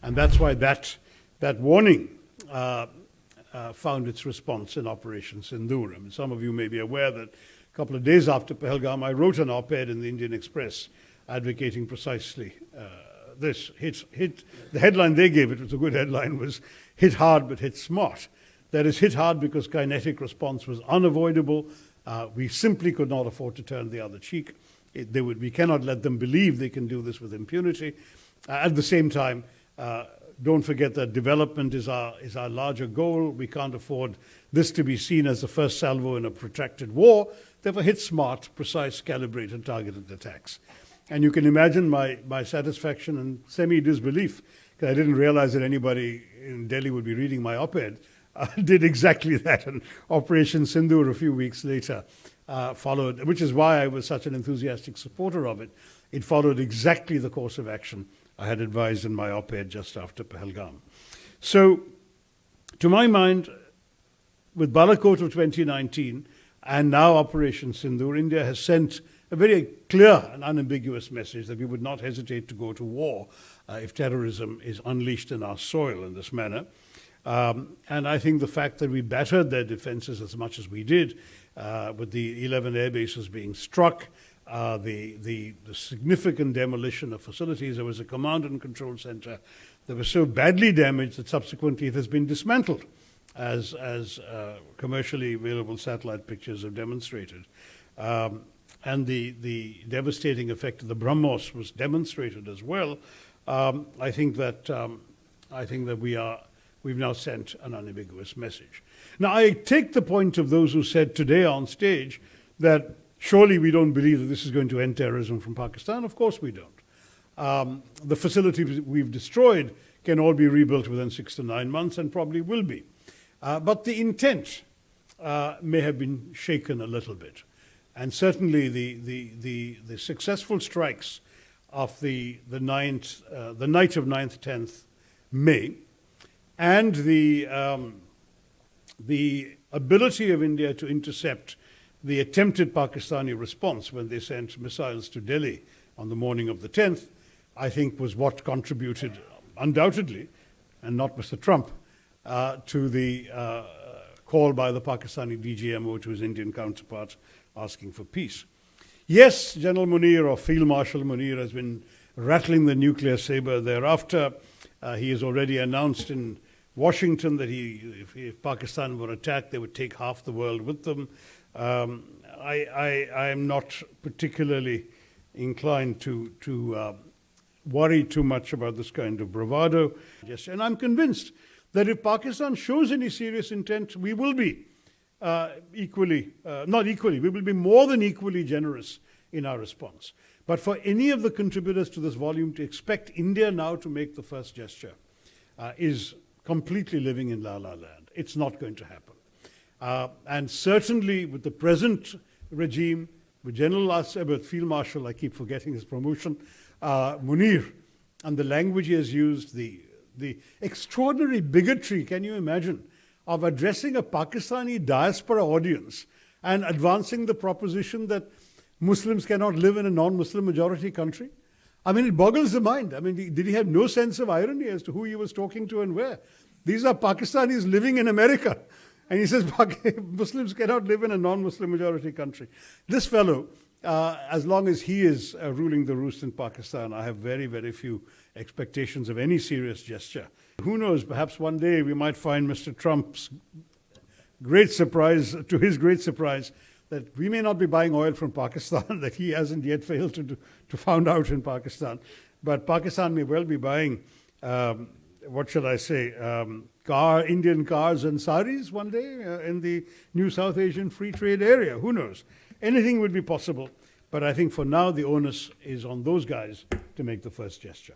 And that's why that warning found its response in Operation Sindoor. I mean, some of you may be aware that a couple of days after Pahalgam, I wrote an op-ed in the Indian Express advocating precisely this. The headline they gave, it was a good headline, was "Hit hard but hit smart." That is, hit hard because kinetic response was unavoidable. We simply could not afford to turn the other cheek. We cannot let them believe they can do this with impunity. At the same time, don't forget that development is our larger goal. We can't afford this to be seen as the first salvo in a protracted war. Therefore, hit smart, precise, calibrated, targeted attacks. And you can imagine my satisfaction and semi-disbelief, because I didn't realize that anybody in Delhi would be reading my op-ed, did exactly that. And Operation Sindoor a few weeks later followed, which is why I was such an enthusiastic supporter of it. It followed exactly the course of action I had advised in my op-ed just after Pahalgam. So, to my mind, with Balakot of 2019 and now Operation Sindoor, India has sent a very clear and unambiguous message that we would not hesitate to go to war if terrorism is unleashed in our soil in this manner. And I think the fact that we battered their defenses as much as we did, with the 11 air bases being struck, the significant demolition of facilities. There was a command and control center that was so badly damaged that subsequently it has been dismantled, as commercially available satellite pictures have demonstrated. And the devastating effect of the BrahMos was demonstrated as well. I think that we've now sent an unambiguous message. Now, I take the point of those who said today on stage that surely we don't believe that this is going to end terrorism from Pakistan. Of course we don't. The facilities we've destroyed can all be rebuilt within 6 to 9 months and probably will be. But the intent may have been shaken a little bit. And certainly the successful strikes of the night of 9th, 10th May, and the ability of India to intercept the attempted Pakistani response when they sent missiles to Delhi on the morning of the 10th, I think was what contributed undoubtedly, and not Mr. Trump, to the call by the Pakistani DGMO to his Indian counterpart asking for peace. Yes, General Munir, or Field Marshal Munir, has been rattling the nuclear saber thereafter. He has already announced in Washington that if Pakistan were attacked, they would take half the world with them. I am not particularly inclined to worry too much about this kind of bravado. And I'm convinced that if Pakistan shows any serious intent, we will be we will be more than equally generous in our response. But for any of the contributors to this volume to expect India now to make the first gesture is completely living in la-la land. It's not going to happen. And certainly with the present regime, with with Field Marshal, I keep forgetting his promotion, Munir, and the language he has used, the extraordinary bigotry, can you imagine, of addressing a Pakistani diaspora audience and advancing the proposition that Muslims cannot live in a non-Muslim majority country? I mean, it boggles the mind. I mean, did he have no sense of irony as to who he was talking to and where? These are Pakistanis living in America. And he says Muslims cannot live in a non-Muslim majority country. This fellow, as long as he is ruling the roost in Pakistan, I have very, very few expectations of any serious gesture. Who knows, perhaps one day we might find Mr. Trump's great surprise, to his great surprise, that we may not be buying oil from Pakistan, that he hasn't yet failed to find out in Pakistan. But Pakistan may well be buying, what shall I say, Indian cars and saris one day in the new South Asian free trade area. Who knows? Anything would be possible. But I think for now the onus is on those guys to make the first gesture.